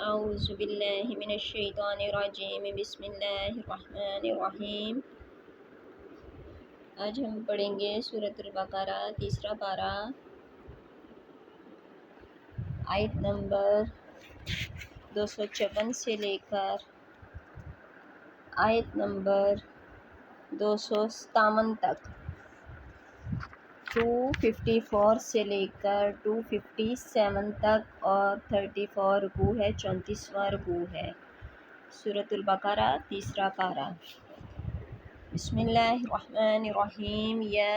اعوذ باللہ من الشیطان الرجیم بسم اللہ الرحمن الرحیم۔ آج ہم پڑھیں گے سورۃ البقرہ تیسرا پارہ، آیت نمبر 256 سے لے کر آیت نمبر 257 تک، 254 سے لے کر 257 تک اور 34 رکوع ہے، 34واں رکوع ہے۔ سورۃ البقرہ تیسرا پارہ۔ بسم اللہ الرحمن الرحیم۔ یا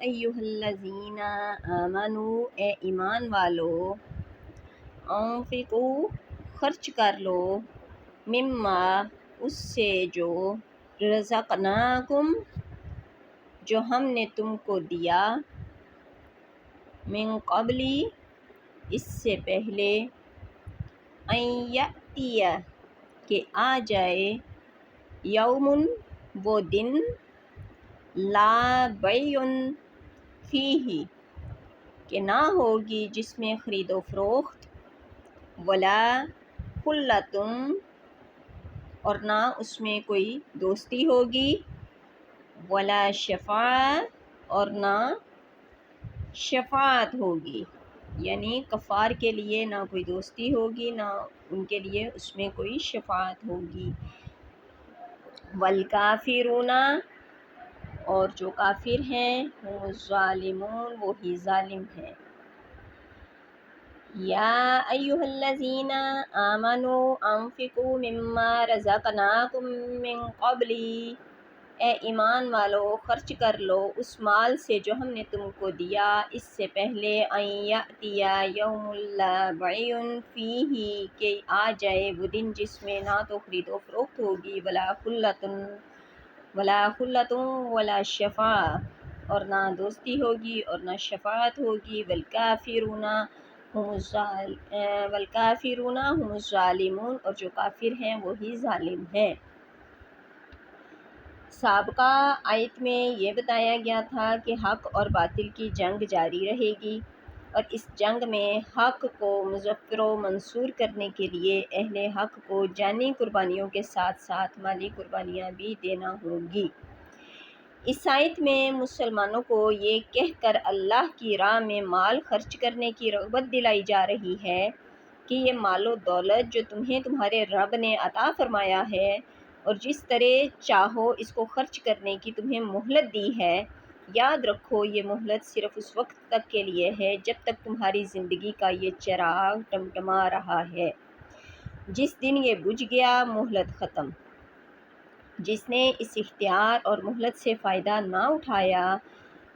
ایھا الذین آمنوا، اے ایمان والو، انفقوا، خرچ کر لو، مما، اس سے جو، رزقناکم، جو ہم نے تم کو دیا، من قبل، اس سے پہلے، ان یأتی، کہ آ جائے، یوم، وہ دن، لا بیع فیہ، کہ نہ ہوگی جس میں خرید و فروخت، ولا خلۃ، اور نہ اس میں کوئی دوستی ہوگی، ولا شفاعہ، اور نہ شفاعت ہوگی، یعنی کفار کے لیے نہ کوئی دوستی ہوگی، نہ ان کے لیے اس میں کوئی شفاعت ہوگی۔ والکافرون، اور جو کافر ہیں، هم الظالمون، وہی ظالم ہیں۔ یا ایھا الذین آمنوا انفقوا مما رزقناکم من قبل، اے ایمان والو، خرچ کر لو اس مال سے جو ہم نے تم کو دیا اس سے پہلے، ان یأتی یوم لا بیع فیہ، کہ آ جائے وہ دن جس میں نہ تو خرید و فروخت ہوگی، ولا خلۃ ولا شفاعہ، اور نہ دوستی ہوگی اور نہ شفاعت ہوگی۔ والکافرون هم الظالمون، اور جو کافر ہیں وہی ظالم ہیں۔ سابقہ آیت میں یہ بتایا گیا تھا کہ حق اور باطل کی جنگ جاری رہے گی، اور اس جنگ میں حق کو مظفر و منصور کرنے کے لیے اہل حق کو جانی قربانیوں کے ساتھ ساتھ مالی قربانیاں بھی دینا ہوگی۔ اس آیت میں مسلمانوں کو یہ کہہ کر اللہ کی راہ میں مال خرچ کرنے کی رغبت دلائی جا رہی ہے کہ یہ مال و دولت جو تمہیں تمہارے رب نے عطا فرمایا ہے اور جس طرح چاہو اس کو خرچ کرنے کی تمہیں مہلت دی ہے، یاد رکھو یہ مہلت صرف اس وقت تک کے لیے ہے جب تک تمہاری زندگی کا یہ چراغ ٹمٹما رہا ہے۔ جس دن یہ بجھ گیا، مہلت ختم۔ جس نے اس اختیار اور مہلت سے فائدہ نہ اٹھایا،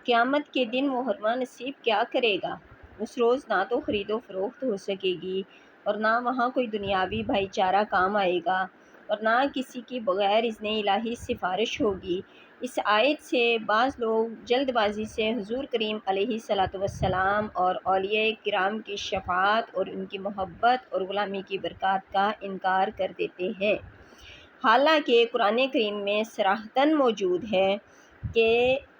قیامت کے دن وہ حرمہ نصیب کیا کرے گا۔ اس روز نہ تو خرید و فروخت ہو سکے گی اور نہ وہاں کوئی دنیاوی بھائی چارہ کام آئے گا، اور نہ کسی کی بغیر اذن الہی سفارش ہوگی۔ اس آیت سے بعض لوگ جلد بازی سے حضور کریم علیہ الصلوۃ والسلام اور اولیاء کرام کی شفاعت اور ان کی محبت اور غلامی کی برکات کا انکار کر دیتے ہیں، حالانکہ قرآن کریم میں صراحتاً موجود ہے کہ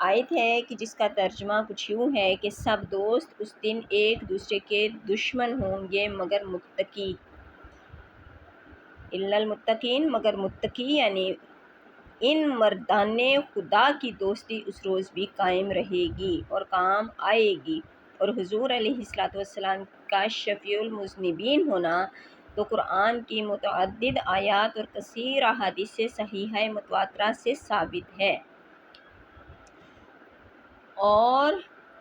آیت ہے کہ جس کا ترجمہ کچھ یوں ہے کہ سب دوست اس دن ایک دوسرے کے دشمن ہوں گے مگر متقی، الا المتقین، مگر متقی، یعنی ان مردان خدا کی دوستی اس روز بھی قائم رہے گی اور کام آئے گی۔ اور حضور علیہ الصلوۃ والسلام کا شفیع المذنبین ہونا تو قرآن کی متعدد آیات اور کثیر احادیث صحیحہ متواترہ سے ثابت ہے۔ اور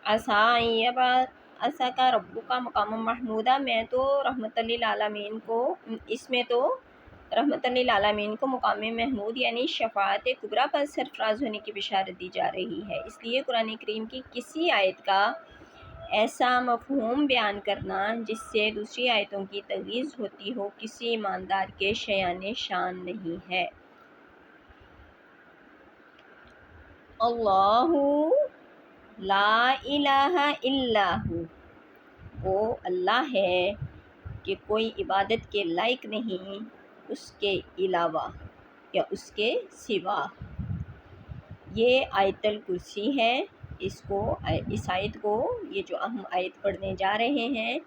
عسیٰ کا ربک مقام محمودہ میں تو رحمت للعالمین کو، اس میں تو رحمت للعالمین کو مقام محمود یعنی شفاعت کبریٰ پر سرفراز ہونے کی بشارت دی جا رہی ہے۔ اس لیے قرآن کریم کی کسی آیت کا ایسا مفہوم بیان کرنا جس سے دوسری آیتوں کی تغلیظ ہوتی ہو، کسی ایماندار کے شایان شان نہیں ہے۔ اللہ لا الہ الا ہو، وہ اللہ ہے کہ کوئی عبادت کے لائق نہیں اس کے علاوہ یا اس کے سوا۔ یہ آیت الکرسی ہے۔ اس آیت کو، یہ جو ہم آیت پڑھنے جا رہے ہیں،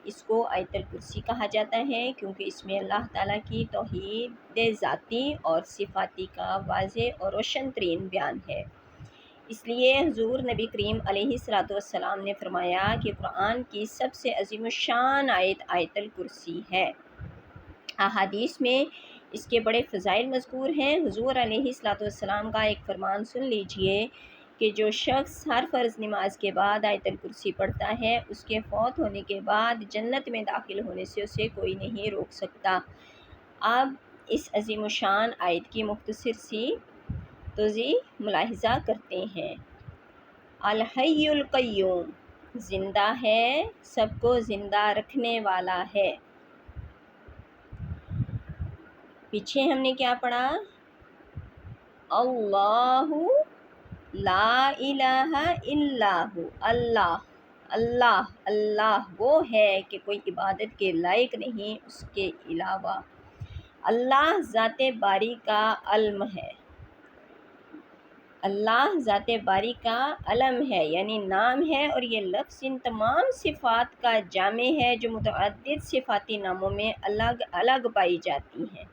اس کو آیت الکرسی کہا جاتا ہے کیونکہ اس میں اللہ تعالیٰ کی توحید ذاتی اور صفاتی کا واضح اور روشن ترین بیان ہے۔ اس لیے حضور نبی کریم علیہ الصلوۃ والسلام نے فرمایا کہ قرآن کی سب سے عظیم الشان آیت الکرسی ہے۔ احادیث میں اس کے بڑے فضائل مذکور ہیں۔ حضور علیہ الصلوۃ والسلام کا ایک فرمان سن لیجئے کہ جو شخص ہر فرض نماز کے بعد آیت الکرسی پڑھتا ہے، اس کے فوت ہونے کے بعد جنت میں داخل ہونے سے اسے کوئی نہیں روک سکتا۔ اب اس عظیم الشان آیت کی مختصر سی توضیح ملاحظہ کرتے ہیں۔ الحی القیوم، زندہ ہے، سب کو زندہ رکھنے والا ہے۔ پیچھے ہم نے کیا پڑھا؟ اللہ لا الہ الا ہو، اللہ وہ ہے کہ کوئی عبادت کے لائق نہیں اس کے علاوہ۔ اللہ ذات باری کا علم ہے، اللہ ذات باری کا علم ہے یعنی نام ہے، اور یہ لفظ ان تمام صفات کا جامع ہے جو متعدد صفاتی ناموں میں الگ الگ پائی جاتی ہیں۔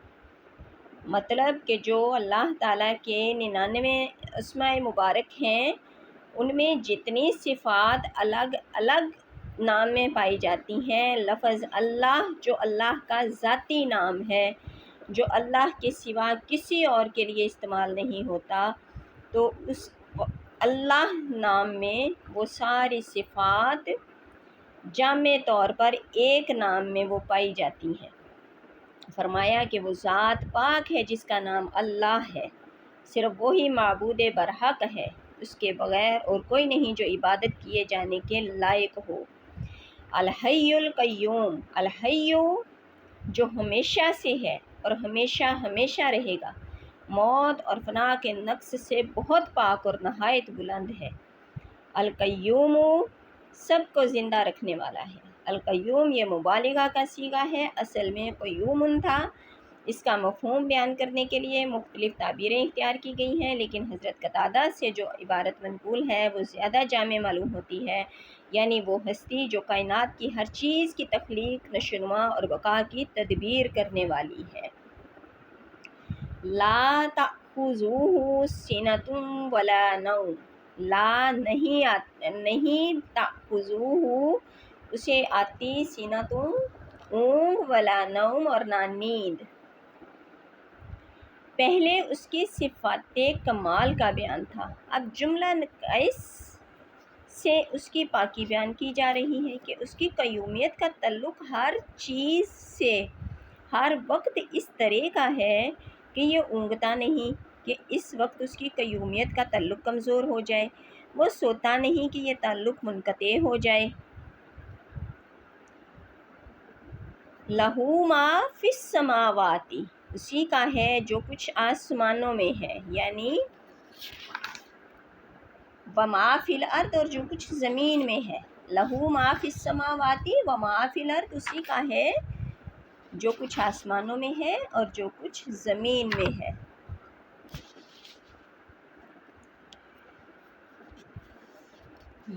مطلب کہ جو اللہ تعالیٰ کے 99 اسماء مبارک ہیں، ان میں جتنی صفات الگ الگ نام میں پائی جاتی ہیں، لفظ اللہ جو اللہ کا ذاتی نام ہے، جو اللہ کے سوا کسی اور کے لیے استعمال نہیں ہوتا، تو اس اللہ نام میں وہ ساری صفات جامع طور پر ایک نام میں وہ پائی جاتی ہیں۔ فرمایا کہ وہ ذات پاک ہے جس کا نام اللہ ہے، صرف وہی معبود برحق ہے، اس کے بغیر اور کوئی نہیں جو عبادت کیے جانے کے لائق ہو۔ الحی القیوم، الحی جو ہمیشہ سے ہے اور ہمیشہ ہمیشہ رہے گا، موت اور فنا کے نقص سے بہت پاک اور نہایت بلند ہے۔ القیوم سب کو زندہ رکھنے والا ہے۔ القیوم یہ مبالغہ کا صیغہ ہے، اصل میں قیوم تھا۔ اس کا مفہوم بیان کرنے کے لیے مختلف تعبیریں اختیار کی گئی ہیں، لیکن حضرت قتادہ سے جو عبارت منقول ہے وہ زیادہ جامع معلوم ہوتی ہے، یعنی وہ ہستی جو کائنات کی ہر چیز کی تخلیق، نشوونما اور بقا کی تدبیر کرنے والی ہے۔ لا تأخذوہ سنۃ ولا نوم، لا نہیں تأخذوہ اسے آتی سنۃ اونگ ولا نوم اور نہ نیند۔ پہلے اس کی صفات کمال کا بیان تھا، اب جملہ نقائص سے اس کی پاکی بیان کی جا رہی ہے کہ اس کی قیومیت کا تعلق ہر چیز سے ہر وقت اس طرح کا ہے کہ یہ اونگتا نہیں کہ اس وقت اس کی قیومیت کا تعلق کمزور ہو جائے، وہ سوتا نہیں کہ یہ تعلق منقطع ہو جائے۔ لہو ما فی السماوات، اسی کا ہے جو کچھ آسمانوں میں ہے، یعنی وما فی الارض اور جو کچھ زمین میں ہے۔ لہو ما فی السماوات وما فی الارض اسی کا ہے جو کچھ آسمانوں میں ہے اور جو کچھ زمین میں ہے۔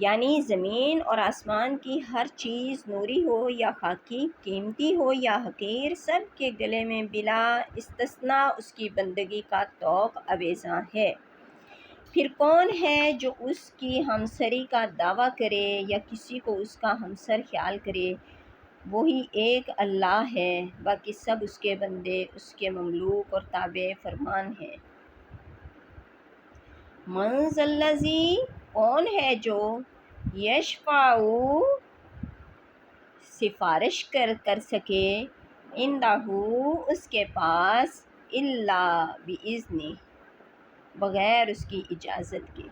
یعنی زمین اور آسمان کی ہر چیز نوری ہو یا خاکی، قیمتی ہو یا حقیر، سب کے گلے میں بلا استثناء اس کی بندگی کا طوق آویزاں ہے۔ پھر کون ہے جو اس کی ہمسری کا دعویٰ کرے یا کسی کو اس کا ہمسر خیال کرے؟ وہی ایک اللہ ہے، باقی سب اس کے بندے، اس کے مملوک اور تابع فرمان ہیں۔ من ذا الذی، کون ہے جو یشفع سفارش کر سکے، عندہ اس کے پاس، الا باذنہ بغیر اس کی اجازت کے۔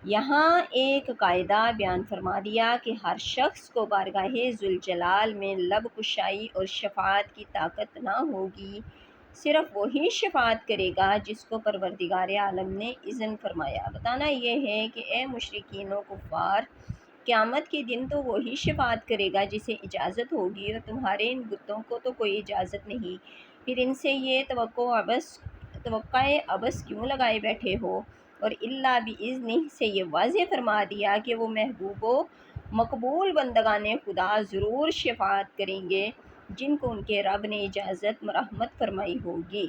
یہاں ایک قاعدہ بیان فرما دیا کہ ہر شخص کو بارگاہ ذوالجلال میں لب کشائی اور شفاعت کی طاقت نہ ہوگی، صرف وہی شفاعت کرے گا جس کو پروردگار عالم نے اذن فرمایا۔ بتانا یہ ہے کہ اے مشرکین و کفار، قیامت کے دن تو وہی شفاعت کرے گا جسے اجازت ہوگی، اور تمہارے ان بتوں کو تو کوئی اجازت نہیں، پھر ان سے یہ توقع عبث کیوں لگائے بیٹھے ہو؟ اور الا باذنہ سے یہ واضح فرما دیا کہ وہ محبوبوں مقبول بندگان خدا ضرور شفاعت کریں گے جن کو ان کے رب نے اجازت مرحمت فرمائی ہوگی۔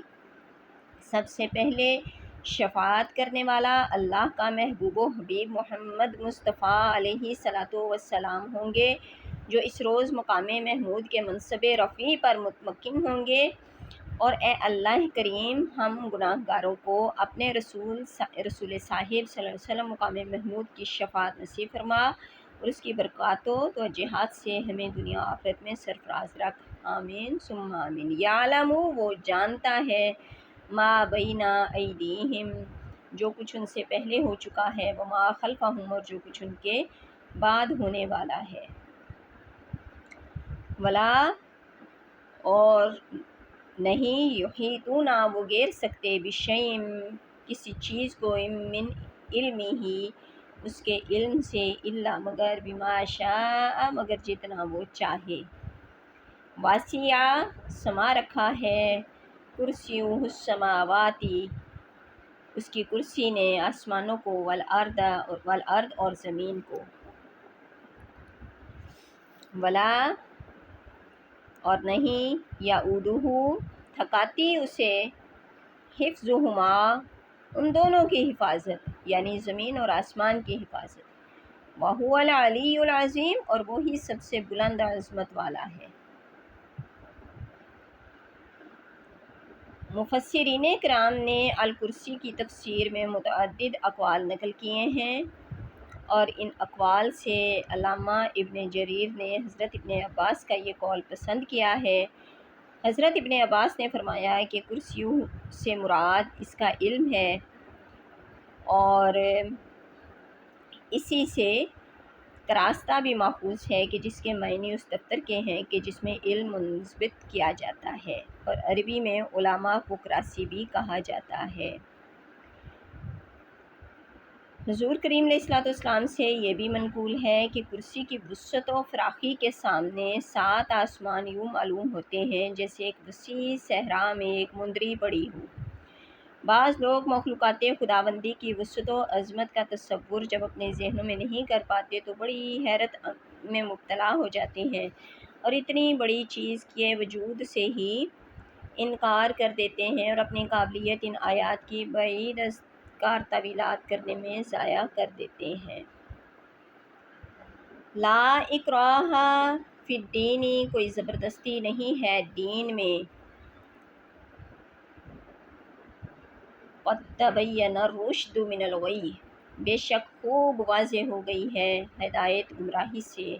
سب سے پہلے شفاعت کرنے والا اللہ کا محبوب و حبیب محمد مصطفیٰ علیہ الصلاۃ والسلام ہوں گے، جو اس روز مقام محمود کے منصب رفیع پر متمکن ہوں گے۔ اور اے اللہ کریم، ہم گناہ گاروں کو اپنے رسول صاحب صلی اللہ علیہ وسلم مقام محمود کی شفاعت نصیب فرما، اور اس کی برکات و توجیحات سے ہمیں دنیا و آخرت میں سرفراز رکھ، آمین ثم آمین۔ یعلم، وہ جانتا ہے، ما بین ایدیہم، جو کچھ ان سے پہلے ہو چکا ہے، وما خلفہم، اور جو کچھ ان کے بعد ہونے والا ہے۔ ولا، اور نہیں، یحیطون، وہ گھیر سکتے، بشیء، کسی چیز کو، من علمہ، اس کے علم سے، الا، مگر، بما شاء، مگر جتنا وہ چاہے۔ واسع، سما رکھا ہے، کرسیہ السماوات، اس کی کرسی نے آسمانوں کو، والارض، اور زمین کو۔ ولا، اور نہیں، یعودہ، تھکاتی اسے، حفظہما، ان دونوں کی حفاظت، یعنی زمین اور آسمان کی حفاظت۔ وہو العلی العظیم، اور وہی سب سے بلند عظمت والا ہے۔ مفسرین کرام نے الکرسی کی تفسیر میں متعدد اقوال نقل کیے ہیں، اور ان اقوال سے علامہ ابن جریر نے حضرت ابن عباس کا یہ قول پسند کیا ہے۔ حضرت ابن عباس نے فرمایا کہ کرسی سے مراد اس کا علم ہے، اور اسی سے کراستہ بھی ماخوذ ہے کہ جس کے معنی اس دفتر کے ہیں کہ جس میں علم منضبط کیا جاتا ہے، اور عربی میں علماء کو کراسی بھی کہا جاتا ہے۔ حضور کریم علیہ الصلوۃ والسلام سے یہ بھی منقول ہے کہ کرسی کی وسعت و فراخی کے سامنے 7 آسمان یوں معلوم ہوتے ہیں جیسے ایک وسیع صحرا میں ایک مندری پڑی ہو۔ بعض لوگ مخلوقات خداوندی کی وسعت و عظمت کا تصور جب اپنے ذہنوں میں نہیں کر پاتے تو بڑی حیرت میں مبتلا ہو جاتے ہیں، اور اتنی بڑی چیز کے وجود سے ہی انکار کر دیتے ہیں، اور اپنی قابلیت ان آیات کی بعید از کار تعویلات کرنے میں ضائع کر دیتے ہیں۔ لا اکراہ فی الدین، کوئی زبردستی نہیں ہے دین میں۔ قد تبین الرشد من الغی، بے شک خوب واضح ہو گئی ہے ہدایت گمراہی سے۔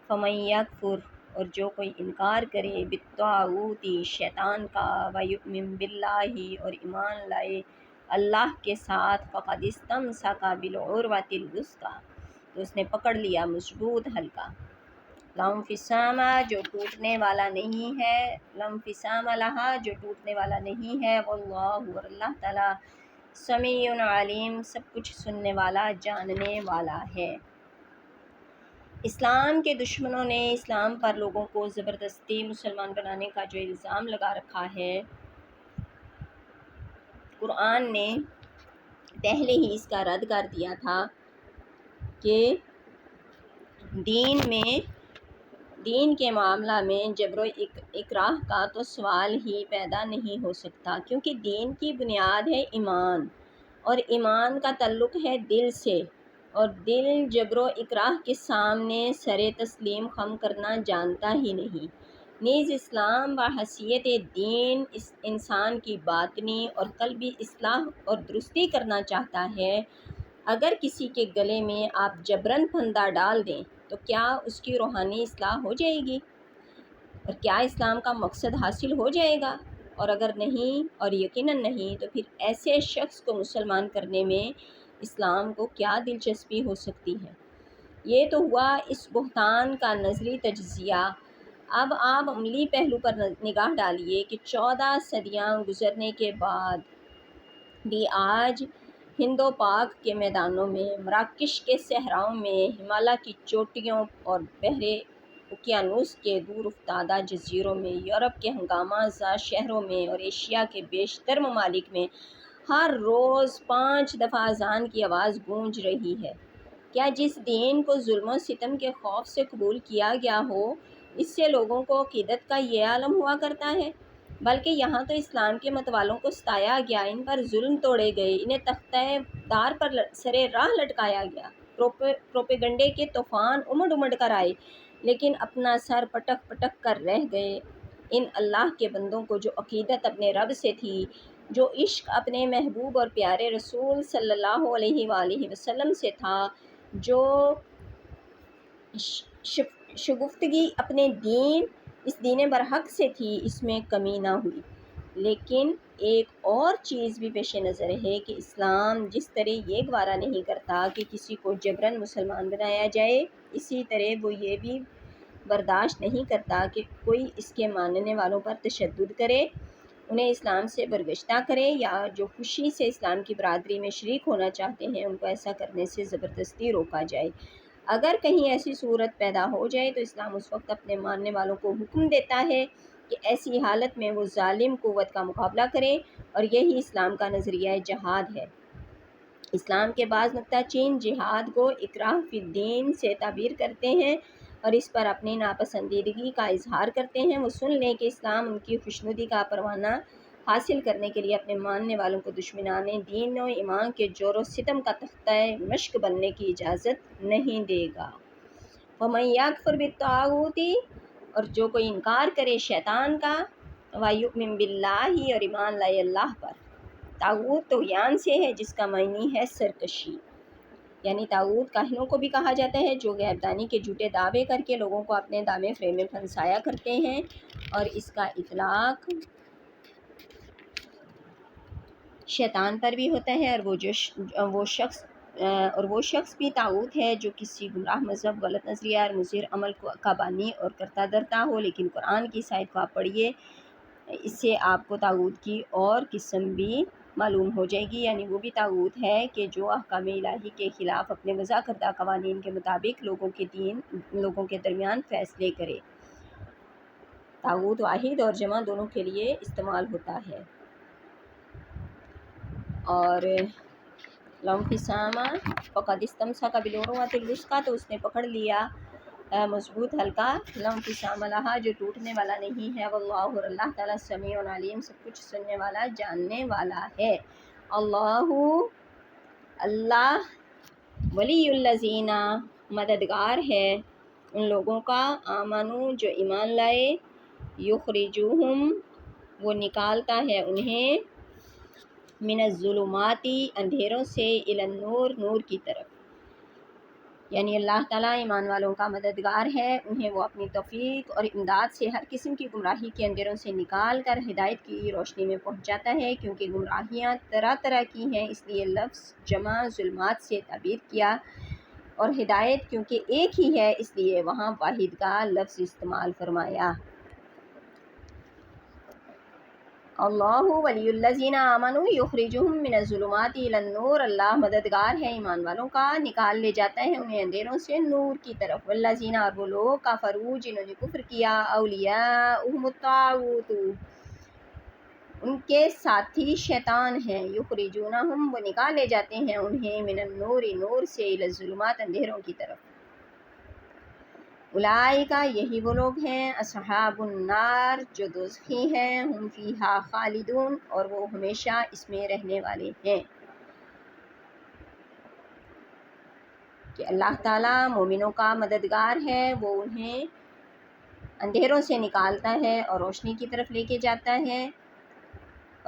فمن یکفر، اور جو کوئی انکار کرے، بالطاغوت، شیطان کا، ویؤمن باللہ، اور ایمان لائے اللہ کے ساتھ، فقد استمسک بالعروۃ الوثقی، تو اس نے پکڑ لیا مضبوط حلقہ۔ لا انفصام، جو ٹوٹنے والا نہیں ہے، لا انفصام لہا، جو ٹوٹنے والا نہیں ہے، واللہ، اور اللہ تعالیٰ، سمیع علیم، سب کچھ سننے والا، جاننے والا ہے۔ اسلام کے دشمنوں نے اسلام پر لوگوں کو زبردستی مسلمان بنانے کا جو الزام لگا رکھا ہے، قرآن نے پہلے ہی اس کا رد کر دیا تھا کہ دین کے معاملہ میں جبر و اکراہ کا تو سوال ہی پیدا نہیں ہو سکتا، کیونکہ دین کی بنیاد ہے ایمان، اور ایمان کا تعلق ہے دل سے، اور دل جبر و اکراہ کے سامنے سر تسلیم خم کرنا جانتا ہی نہیں۔ نیز اسلام بحیثیت دین انسان کی باطنی اور قلبی اصلاح اور درستی کرنا چاہتا ہے۔ اگر کسی کے گلے میں آپ جبراً پھندا ڈال دیں تو کیا اس کی روحانی اصلاح ہو جائے گی؟ اور کیا اسلام کا مقصد حاصل ہو جائے گا؟ اور اگر نہیں، اور یقیناً نہیں، تو پھر ایسے شخص کو مسلمان کرنے میں اسلام کو کیا دلچسپی ہو سکتی ہے؟ یہ تو ہوا اس بہتان کا نظری تجزیہ۔ اب آپ عملی پہلو پر نگاہ ڈالیے کہ 14 صدیاں گزرنے کے بعد بھی آج ہند و پاک کے میدانوں میں، مراکش کے صحراؤں میں، ہمالیہ کی چوٹیوں اور بحر اوقیانوس کے دور افتادہ جزیروں میں، یورپ کے ہنگامہ زا شہروں میں، اور ایشیا کے بیشتر ممالک میں ہر روز 5 دفعہ اذان کی آواز گونج رہی ہے۔ کیا جس دین کو ظلم و ستم کے خوف سے قبول کیا گیا ہو اس سے لوگوں کو عقیدت کا یہ عالم ہوا کرتا ہے؟ بلکہ یہاں تو اسلام کے متوالوں کو ستایا گیا، ان پر ظلم توڑے گئے، انہیں تختہ دار پر سرے راہ لٹکایا گیا، پروپیگنڈے کے طوفان امڑ امڑ کر آئے لیکن اپنا سر پٹک پٹک کر رہ گئے۔ ان اللہ کے بندوں کو جو عقیدت اپنے رب سے تھی، جو عشق اپنے محبوب اور پیارے رسول صلی اللہ علیہ وآلہ وسلم سے تھا، جو شگفتگی اپنے دین اس دین برحق سے تھی، اس میں کمی نہ ہوئی۔ لیکن ایک اور چیز بھی پیش نظر ہے کہ اسلام جس طرح یہ گوارا نہیں کرتا کہ کسی کو جبراً مسلمان بنایا جائے، اسی طرح وہ یہ بھی برداشت نہیں کرتا کہ کوئی اس کے ماننے والوں پر تشدد کرے، انہیں اسلام سے برگشتہ کرے، یا جو خوشی سے اسلام کی برادری میں شریک ہونا چاہتے ہیں ان کو ایسا کرنے سے زبردستی روکا جائے۔ اگر کہیں ایسی صورت پیدا ہو جائے تو اسلام اس وقت اپنے ماننے والوں کو حکم دیتا ہے کہ ایسی حالت میں وہ ظالم قوت کا مقابلہ کریں، اور یہی اسلام کا نظریہ جہاد ہے۔ اسلام کے بعض نکتہ چین جہاد کو اکراہ فی الدین سے تعبیر کرتے ہیں اور اس پر اپنی ناپسندیدگی کا اظہار کرتے ہیں۔ وہ سن لیں کہ اسلام ان کی خوشنودی کا پروانہ حاصل کرنے کے لیے اپنے ماننے والوں کو دشمنان دین و ایمان کے جور و ستم کا تختہ مشق بننے کی اجازت نہیں دے گا۔ وَمَن یکفر بالطاغوت، اور جو کوئی انکار کرے شیطان کا، وَیُؤْمِن بِاللَّہِ، اور ایمان لائے اللہ پر۔ طاغوت طغیان سے ہے جس کا معنی ہے سرکشی، یعنی طاغوت کاہنوں کو بھی کہا جاتا ہے جو غیب دانی کے جھوٹے دعوے کر کے لوگوں کو اپنے دامے فریب میں پھنسایا کرتے ہیں، اور اس کا اطلاق شیطان پر بھی ہوتا ہے، اور وہ شخص بھی طاغوت ہے جو کسی گمراہ مذہب، غلط نظریہ اور مضر عمل کا بانی اور کرتا درتا ہو۔ لیکن قرآن کی اس آیت کو آپ پڑھیے، اس سے آپ کو طاغوت کی اور قسم بھی معلوم ہو جائے گی، یعنی وہ بھی طاغوت ہے کہ جو احکام الہی کے خلاف اپنے وضع کردہ قوانین کے مطابق لوگوں کے درمیان فیصلے کرے۔ طاغوت واحد اور جمع دونوں کے لیے استعمال ہوتا ہے۔ اور لَانفِصَامَ فَقَدِ اسْتَمْسَكَ بِالْعُرْوَةِ الْوُثْقَىٰ، تو اس نے پکڑ لیا مضبوط حلقہ، لَانفِصَامَ لَہَا، جو ٹوٹنے والا نہیں ہے، وَاللَّهُ، اور اللہ تعالیٰ سمیع علیم، سب کچھ سننے والا جاننے والا ہے۔ اللہ ولی الذین، مددگار ہے ان لوگوں کا، آمنو، جو ایمان لائے، یخرجوہم، وہ نکالتا ہے انہیں، من الظلمات، اندھیروں سے، الی النور، نور کی طرف، یعنی اللہ تعالیٰ ایمان والوں کا مددگار ہے، انہیں وہ اپنی توفیق اور امداد سے ہر قسم کی گمراہی کے اندھیروں سے نکال کر ہدایت کی روشنی میں پہنچاتا ہے، کیونکہ گمراہیاں طرح طرح کی ہیں، اس لیے لفظ جمع ظلمات سے تعبیر کیا، اور ہدایت کیونکہ ایک ہی ہے اس لیے وہاں واحد کا لفظ استعمال فرمایا۔ اللہ ولی الذین آمنوا یخرجہم من الظلمات الی النور، اللہ مددگار ہے ایمان والوں کا، نکال لے جاتا ہے انہیں اندھیروں سے نور کی طرف۔ والذین، اور وہ لوگ، کفروا، جنہوں نے کفر کیا، اولیاؤہم الطاغوت، ان کے ساتھی شیطان ہیں، یخرجونہم، وہ نکال لے جاتے ہیں انہیں، من النور، نور سے، الی الظلمات، اندھیروں کی طرف۔ اولئک، یہی وہ لوگ ہیں، اصحاب النار، جو دوزخی ہیں، ہم فیہا خالدون، اور وہ ہمیشہ اس میں رہنے والے ہیں۔ کہ اللہ تعالیٰ مومنوں کا مددگار ہے، وہ انہیں اندھیروں سے نکالتا ہے اور روشنی کی طرف لے کے جاتا ہے۔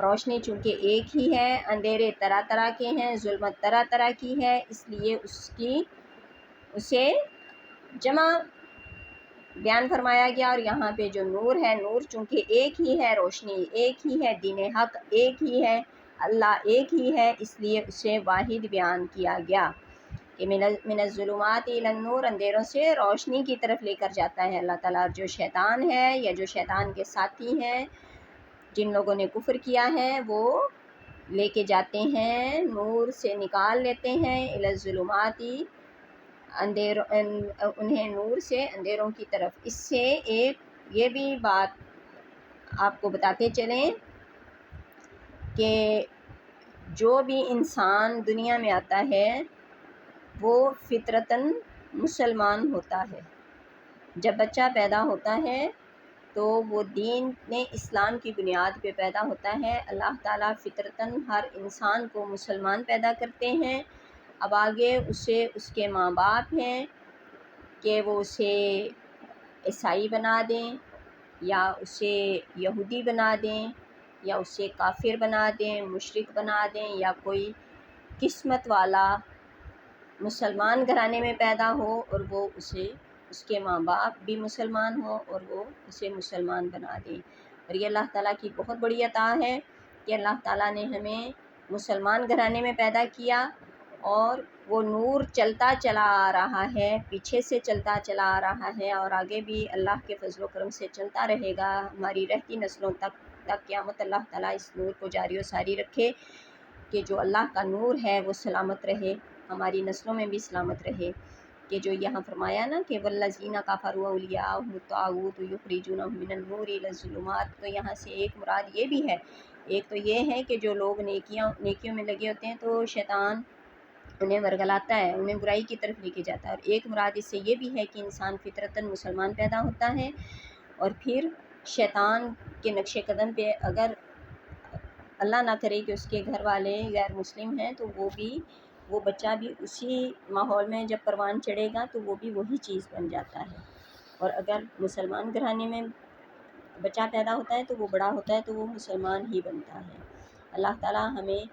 روشنی چونکہ ایک ہی ہے، اندھیرے طرح طرح کے ہیں، ظلمت طرح طرح کی ہے، اس لیے اسے جمع بیان فرمایا گیا، اور یہاں پہ جو نور ہے، نور چونکہ ایک ہی ہے، روشنی ایک ہی ہے، دین حق ایک ہی ہے، اللہ ایک ہی ہے، اس لیے اسے واحد بیان کیا گیا کہ من الظلمات الی النور، اندھیروں سے روشنی کی طرف لے کر جاتا ہے اللہ تعالیٰ۔ اور جو شیطان ہے یا جو شیطان کے ساتھی ہیں، جن لوگوں نے کفر کیا ہے، وہ لے کے جاتے ہیں، نور سے نکال لیتے ہیں، الی الظلمات، انہیں نور سے اندھیروں کی طرف۔ اس سے ایک یہ بھی بات آپ کو بتاتے چلیں کہ جو بھی انسان دنیا میں آتا ہے وہ فطرتاً مسلمان ہوتا ہے۔ جب بچہ پیدا ہوتا ہے تو وہ دین اسلام کی بنیاد پہ پیدا ہوتا ہے۔ اللہ تعالیٰ فطرتاً ہر انسان کو مسلمان پیدا کرتے ہیں۔ اب آگے اسے اس کے ماں باپ ہیں کہ وہ اسے عیسائی بنا دیں یا اسے یہودی بنا دیں یا اسے کافر بنا دیں، مشرک بنا دیں، یا کوئی قسمت والا مسلمان گھرانے میں پیدا ہو اور وہ اس کے ماں باپ بھی مسلمان ہوں اور وہ اسے مسلمان بنا دیں۔ اور یہ اللہ تعالیٰ کی بہت بڑی عطا ہے کہ اللہ تعالیٰ نے ہمیں مسلمان گھرانے میں پیدا کیا، اور وہ نور چلتا چلا آ رہا ہے، پیچھے سے چلتا چلا آ رہا ہے، اور آگے بھی اللہ کے فضل و کرم سے چلتا رہے گا ہماری رہتی نسلوں تک قیامت۔ اللہ تعالیٰ اس نور کو جاری و ساری رکھے کہ جو اللہ کا نور ہے وہ سلامت رہے، ہماری نسلوں میں بھی سلامت رہے۔ کہ جو یہاں فرمایا نا کہ والذین کفروا اولیاءہم الطاغوت یخرجونہم من النور الی الظلمات، تو یہاں سے ایک مراد یہ بھی ہے، ایک تو یہ ہے کہ جو لوگ نیکیوں میں لگے ہوتے ہیں تو شیطان انہیں ورگلاتا ہے، انہیں برائی کی طرف لے کے جاتا ہے، اور ایک مراد اس سے یہ بھی ہے کہ انسان فطرتاً مسلمان پیدا ہوتا ہے، اور پھر شیطان کے نقش قدم پہ اگر اللہ نہ کرے کہ اس کے گھر والے غیر مسلم ہیں تو وہ بچہ بھی اسی ماحول میں جب پروان چڑھے گا تو وہ بھی وہی چیز بن جاتا ہے۔ اور اگر مسلمان گھرانے میں بچہ پیدا ہوتا ہے تو وہ بڑا ہوتا ہے تو وہ مسلمان ہی بنتا ہے۔ اللہ تعالیٰ ہمیں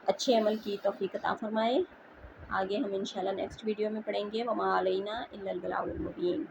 اچھے عمل کی توفیق عطا فرمائے۔ آگے ہم انشاءاللہ نیکسٹ ویڈیو میں پڑھیں گے وما علینا الا البلاغ المبین۔